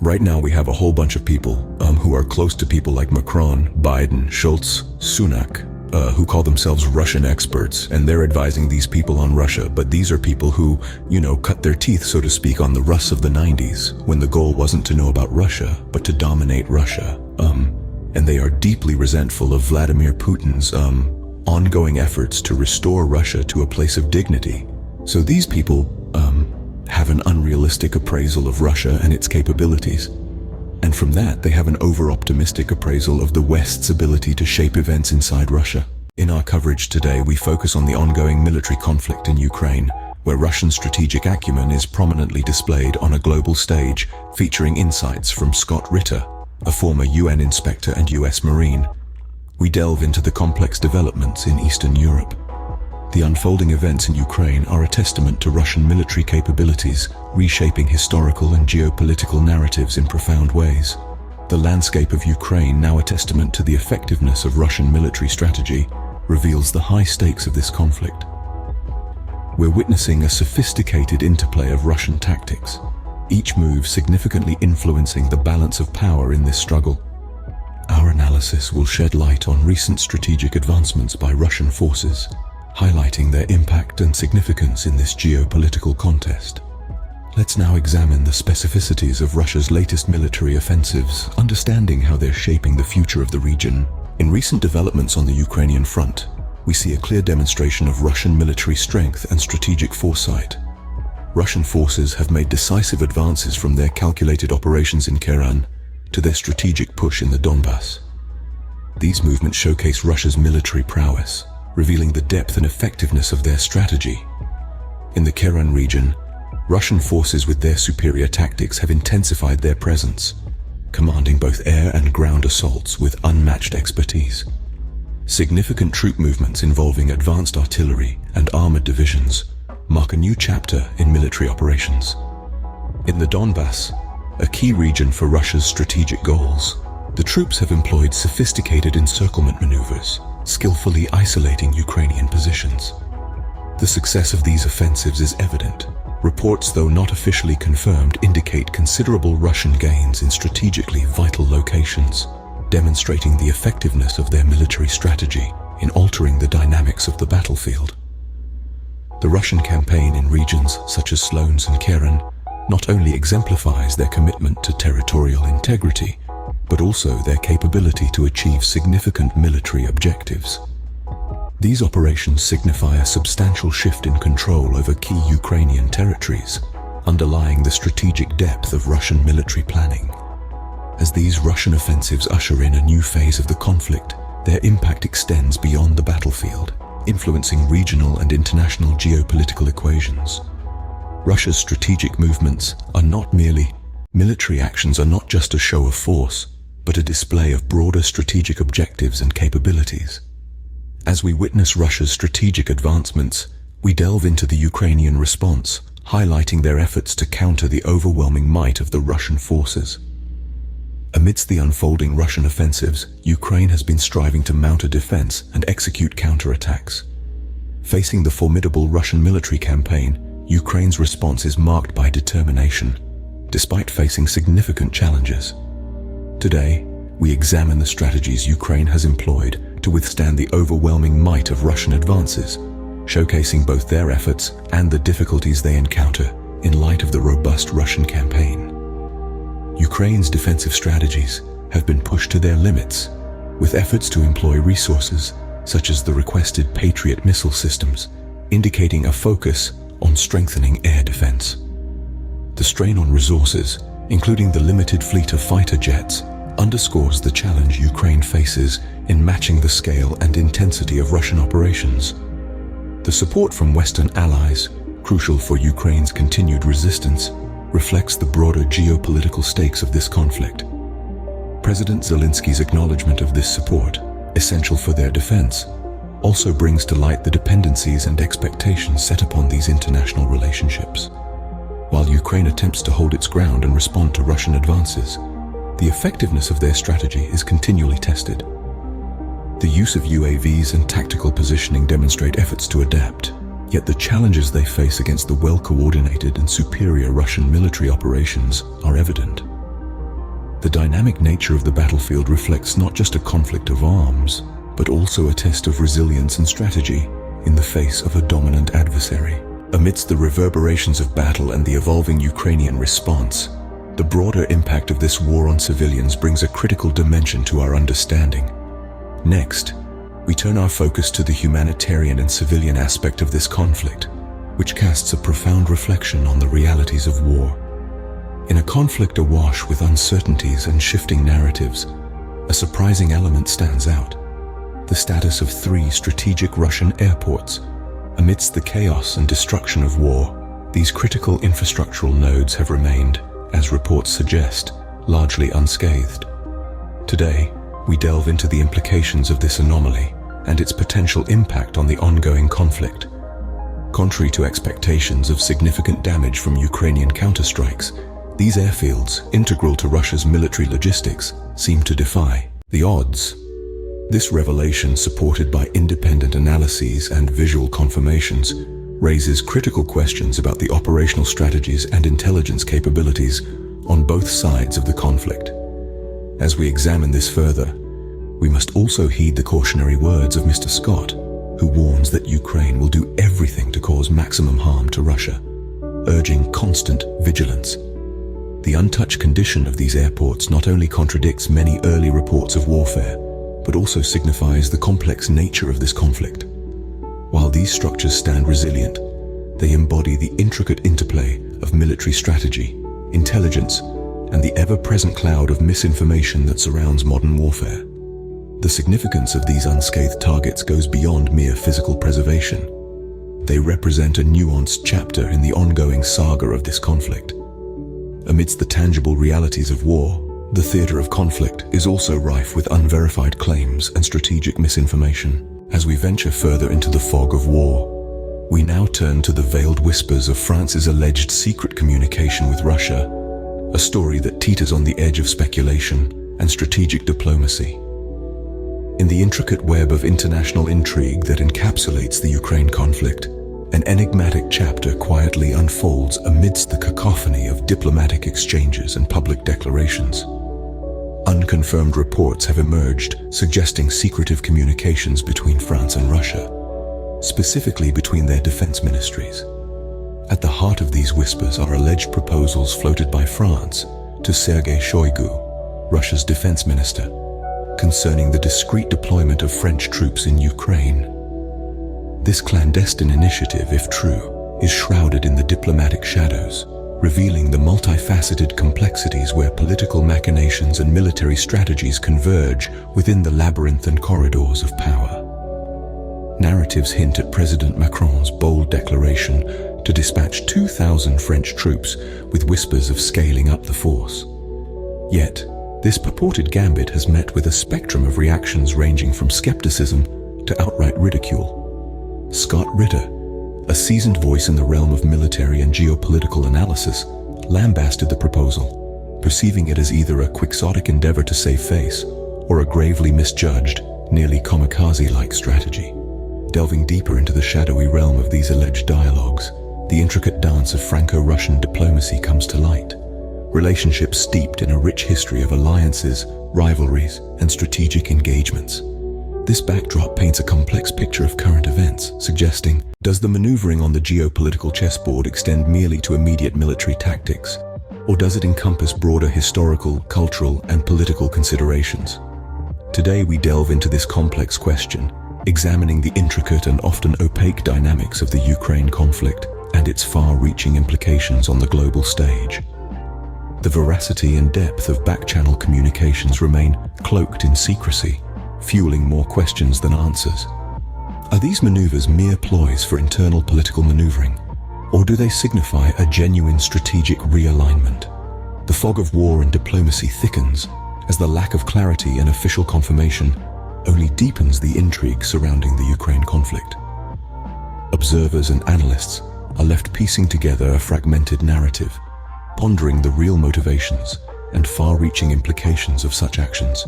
Right now we have a whole bunch of people who are close to people like Macron, Biden, Schultz, Sunak, who call themselves Russian experts, and they're advising these people on Russia. But these are people who, cut their teeth, so to speak, on the Rus of the 90s, when the goal wasn't to know about Russia, but to dominate Russia. And they are deeply resentful of Vladimir Putin's ongoing efforts to restore Russia to a place of dignity. So these people have an unrealistic appraisal of Russia and its capabilities. And from that, they have an over-optimistic appraisal of the West's ability to shape events inside Russia. In our coverage today, we focus on the ongoing military conflict in Ukraine, where Russian strategic acumen is prominently displayed on a global stage, featuring insights from Scott Ritter, a former UN inspector and US Marine. We delve into the complex developments in Eastern Europe. The unfolding events in Ukraine are a testament to Russian military capabilities, reshaping historical and geopolitical narratives in profound ways. The landscape of Ukraine, now a testament to the effectiveness of Russian military strategy, reveals the high stakes of this conflict. We're witnessing a sophisticated interplay of Russian tactics, each move significantly influencing the balance of power in this struggle. Our analysis will shed light on recent strategic advancements by Russian forces, highlighting their impact and significance in this geopolitical contest. Let's now examine the specificities of Russia's latest military offensives, understanding how they're shaping the future of the region. In recent developments on the Ukrainian front, we see a clear demonstration of Russian military strength and strategic foresight. Russian forces have made decisive advances from their calculated operations in Kherson to their strategic push in the Donbass. These movements showcase Russia's military prowess, revealing the depth and effectiveness of their strategy. In the Kherson region, Russian forces with their superior tactics have intensified their presence, commanding both air and ground assaults with unmatched expertise. Significant troop movements involving advanced artillery and armored divisions mark a new chapter in military operations. In the Donbass, a key region for Russia's strategic goals, the troops have employed sophisticated encirclement maneuvers, skillfully isolating Ukrainian positions. The success of these offensives is evident. Reports, though not officially confirmed, indicate considerable Russian gains in strategically vital locations, demonstrating the effectiveness of their military strategy in altering the dynamics of the battlefield. The Russian campaign in regions such as Slones and Kherson not only exemplifies their commitment to territorial integrity, but also their capability to achieve significant military objectives. These operations signify a substantial shift in control over key Ukrainian territories, underlying the strategic depth of Russian military planning. As these Russian offensives usher in a new phase of the conflict, their impact extends beyond the battlefield, influencing regional and international geopolitical equations. Russia's strategic movements are not merely military actions are not just a show of force, but a display of broader strategic objectives and capabilities. As we witness Russia's strategic advancements, we delve into the Ukrainian response, highlighting their efforts to counter the overwhelming might of the Russian forces. Amidst the unfolding Russian offensives, Ukraine has been striving to mount a defense and execute counterattacks. Facing the formidable Russian military campaign, Ukraine's response is marked by determination, despite facing significant challenges. Today, we examine the strategies Ukraine has employed to withstand the overwhelming might of Russian advances, showcasing both their efforts and the difficulties they encounter in light of the robust Russian campaign. Ukraine's defensive strategies have been pushed to their limits, with efforts to employ resources such as the requested Patriot missile systems, indicating a focus on strengthening air defense. The strain on resources, including the limited fleet of fighter jets, underscores the challenge Ukraine faces in matching the scale and intensity of Russian operations. The support from Western allies, crucial for Ukraine's continued resistance, reflects the broader geopolitical stakes of this conflict. President Zelensky's acknowledgement of this support, essential for their defense, also brings to light the dependencies and expectations set upon these international relationships. While Ukraine attempts to hold its ground and respond to Russian advances, the effectiveness of their strategy is continually tested. The use of UAVs and tactical positioning demonstrate efforts to adapt, yet the challenges they face against the well-coordinated and superior Russian military operations are evident. The dynamic nature of the battlefield reflects not just a conflict of arms, but also a test of resilience and strategy in the face of a dominant adversary. Amidst the reverberations of battle and the evolving Ukrainian response, the broader impact of this war on civilians brings a critical dimension to our understanding. Next, we turn our focus to the humanitarian and civilian aspect of this conflict, which casts a profound reflection on the realities of war. In a conflict awash with uncertainties and shifting narratives, a surprising element stands out: the status of 3 strategic Russian airports. Amidst the chaos and destruction of war, these critical infrastructural nodes have remained, as reports suggest, largely unscathed. Today, we delve into the implications of this anomaly and its potential impact on the ongoing conflict. Contrary to expectations of significant damage from Ukrainian counterstrikes, these airfields, integral to Russia's military logistics, seem to defy the odds. This revelation, supported by independent analyses and visual confirmations, raises critical questions about the operational strategies and intelligence capabilities on both sides of the conflict. As we examine this further, we must also heed the cautionary words of Mr. Scott, who warns that Ukraine will do everything to cause maximum harm to Russia, urging constant vigilance. The untouched condition of these airports not only contradicts many early reports of warfare, but also signifies the complex nature of this conflict. While these structures stand resilient, they embody the intricate interplay of military strategy, intelligence, and the ever-present cloud of misinformation that surrounds modern warfare. The significance of these unscathed targets goes beyond mere physical preservation. They represent a nuanced chapter in the ongoing saga of this conflict. Amidst the tangible realities of war, the theater of conflict is also rife with unverified claims and strategic misinformation. As we venture further into the fog of war, we now turn to the veiled whispers of France's alleged secret communication with Russia, a story that teeters on the edge of speculation and strategic diplomacy. In the intricate web of international intrigue that encapsulates the Ukraine conflict, an enigmatic chapter quietly unfolds amidst the cacophony of diplomatic exchanges and public declarations. Unconfirmed reports have emerged suggesting secretive communications between France and Russia, specifically between their defense ministries. At the heart of these whispers are alleged proposals floated by France to Sergei Shoigu, Russia's defense minister, concerning the discreet deployment of French troops in Ukraine. This clandestine initiative, if true, is shrouded in the diplomatic shadows, revealing the multifaceted complexities where political machinations and military strategies converge within the labyrinth and corridors of power. Narratives hint at President Macron's bold declaration to dispatch 2,000 French troops, with whispers of scaling up the force. Yet, this purported gambit has met with a spectrum of reactions ranging from skepticism to outright ridicule. Scott Ritter, a seasoned voice in the realm of military and geopolitical analysis, lambasted the proposal, perceiving it as either a quixotic endeavor to save face or a gravely misjudged, nearly kamikaze-like strategy. Delving deeper into the shadowy realm of these alleged dialogues, the intricate dance of Franco-Russian diplomacy comes to light. Relationships steeped in a rich history of alliances, rivalries, and strategic engagements. This backdrop paints a complex picture of current events, suggesting, does the maneuvering on the geopolitical chessboard extend merely to immediate military tactics, or does it encompass broader historical, cultural, and political considerations? Today we delve into this complex question, examining the intricate and often opaque dynamics of the Ukraine conflict and its far-reaching implications on the global stage. The veracity and depth of back-channel communications remain cloaked in secrecy, fueling more questions than answers. Are these maneuvers mere ploys for internal political maneuvering, or do they signify a genuine strategic realignment? The fog of war and diplomacy thickens as the lack of clarity and official confirmation only deepens the intrigue surrounding the Ukraine conflict. Observers and analysts are left piecing together a fragmented narrative, pondering the real motivations and far-reaching implications of such actions.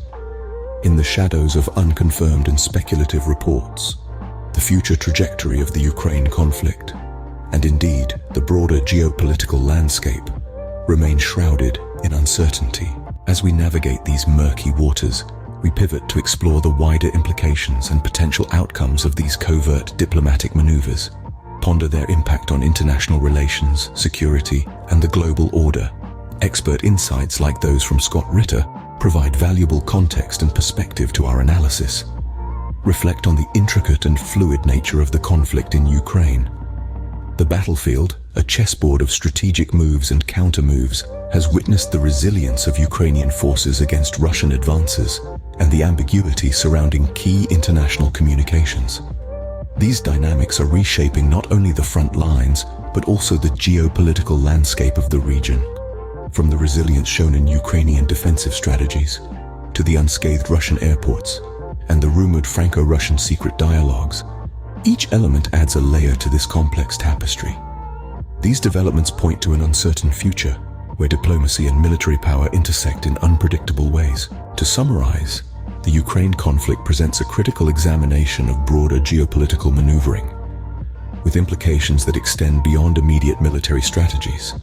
In the shadows of unconfirmed and speculative reports, the future trajectory of the Ukraine conflict, and indeed the broader geopolitical landscape, remain shrouded in uncertainty. As we navigate these murky waters, we pivot to explore the wider implications and potential outcomes of these covert diplomatic maneuvers, ponder their impact on international relations, security, and the global order. Expert insights like those from Scott Ritter provide valuable context and perspective to our analysis. Reflect on the intricate and fluid nature of the conflict in Ukraine. The battlefield, a chessboard of strategic moves and counter-moves, has witnessed the resilience of Ukrainian forces against Russian advances and the ambiguity surrounding key international communications. These dynamics are reshaping not only the front lines, but also the geopolitical landscape of the region. From the resilience shown in Ukrainian defensive strategies, to the unscathed Russian airports, and the rumored Franco-Russian secret dialogues, each element adds a layer to this complex tapestry. These developments point to an uncertain future, where diplomacy and military power intersect in unpredictable ways. To summarize, the Ukraine conflict presents a critical examination of broader geopolitical maneuvering, with implications that extend beyond immediate military strategies.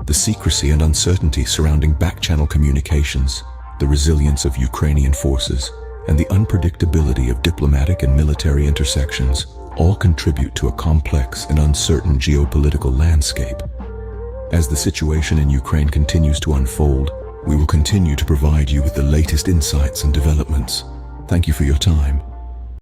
The secrecy and uncertainty surrounding back-channel communications, the resilience of Ukrainian forces, and the unpredictability of diplomatic and military intersections all contribute to a complex and uncertain geopolitical landscape. As the situation in Ukraine continues to unfold, we will continue to provide you with the latest insights and developments. Thank you for your time.